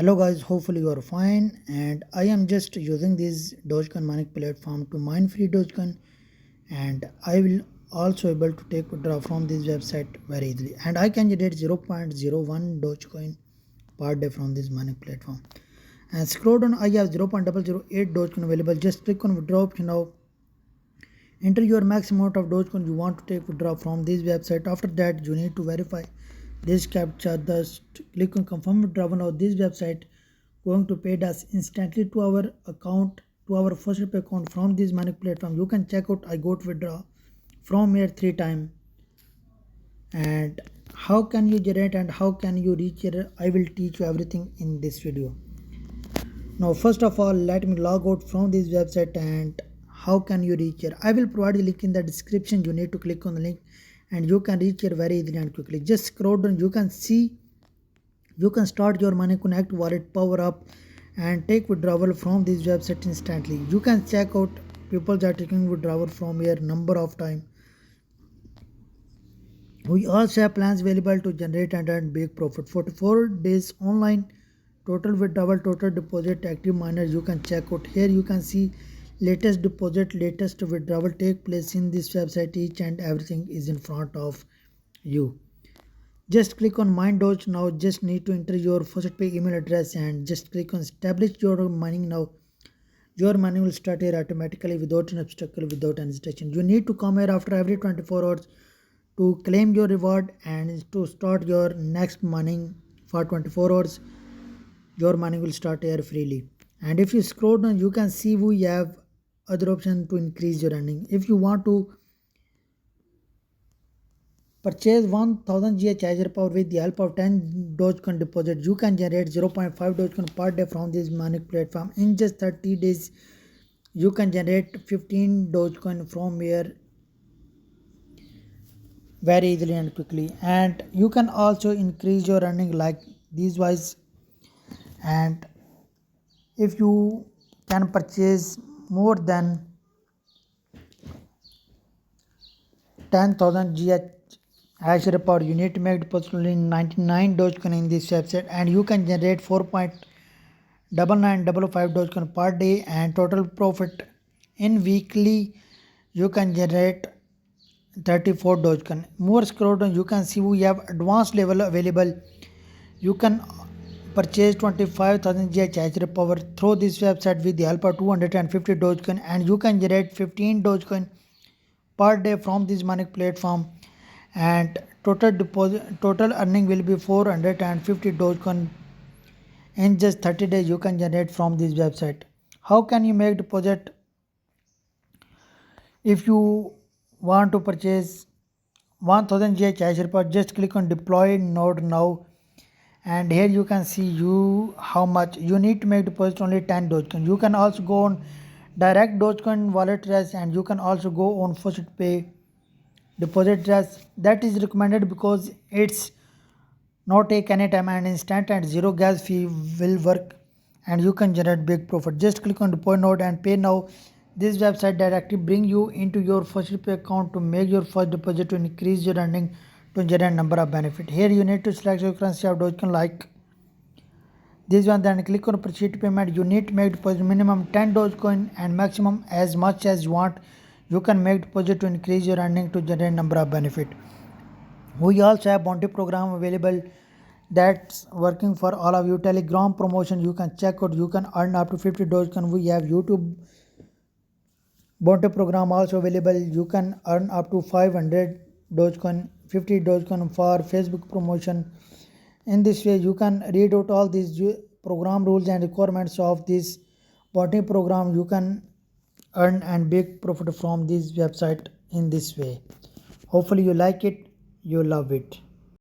Hello guys, hopefully you are fine, and I am just using this Dogecoin mining platform to mine free Dogecoin, and I will also able to take withdraw from this website very easily, and I can generate 0.01 Dogecoin per day from this mining platform. And scroll down, I have 0.008 Dogecoin available. Just click on withdraw option now. Enter your max amount of Dogecoin you want to take withdraw from this website. After that, you need to verify this captcha. Thus, click on confirm withdrawal. Now, this website going to pay us instantly to our account, to our first pay account from this money platform. You can check out. I got withdraw from here 3 times. And how can you generate and how can you reach here? I will teach you everything in this video. Now, first of all, let me log out from this website and how can you reach here. I will provide the link in the description. You need to click on the link and you can reach here very easily and quickly. Just scroll down, you can see, you can start your money connect wallet, power up and take withdrawal from this website instantly. You can check out people that are taking withdrawal from here number of time. We also have plans available to generate and earn big profit. 44 days online, total withdrawal, total deposit, active miners. You can check out here. You can see latest deposit, latest withdrawal take place in this website. Each and everything is in front of you. Just click on mine Doge now. Just need to enter your first pay email address and just click on establish your mining now. Your mining will start here automatically without an obstacle, without any hesitation. You need to come here after every 24 hours to claim your reward and to start your next mining for 24 hours. Your mining will start here freely. And if you scroll down, you can see we have other option to increase your earning. If you want to purchase 1000 GH Azure Power with the help of 10 Dogecoin deposit, you can generate 0.5 Dogecoin per day from this mining platform. In just 30 days, you can generate 15 Dogecoin from here very easily and quickly. And you can also increase your earning like these wise. And if you can purchase more than 10,000 GH Azure Power, you need to make deposit only 99 Dogecoin in this website, and you can generate 4.9955 Dogecoin per day, and total profit in weekly you can generate 34 Dogecoin. More scroll down, you can see we have advanced level available. You can purchase 25,000 GH Azure Power through this website with the help of 250 Dogecoin, and you can generate 15 Dogecoin per day from this money platform, and total earning will be 450 Dogecoin. In just 30 days you can generate from this website. How can you make deposit? If you want to purchase 1000 GH Azure Power, just click on deploy node now, and here you can see how much you need to make deposit only 10 Dogecoin. You can also go on direct Dogecoin wallet address, and you can also go on first pay deposit address. That is recommended because it's not take any time and instant and zero gas fee will work, and you can generate big profit. Just click on deploy node and pay now. This website directly bring you into your first pay account to make your first deposit to increase your earning to generate number of benefit. Here you need to select your currency of Dogecoin like this one, then click on proceed payment. You need to make deposit minimum 10 Dogecoin and maximum as much as you want. You can make deposit to increase your earning to generate number of benefit. We also have bounty program available that's working for all of you. Telegram promotion you can check out. You can earn up to 50 Dogecoin. We have YouTube bounty program also available. You can earn up to 500 Dogecoin, 50 Dogecoin for Facebook promotion. In this way, you can read out all these program rules and requirements of this bounty program. You can earn and big profit from this website in this way. Hopefully you like it, you love it.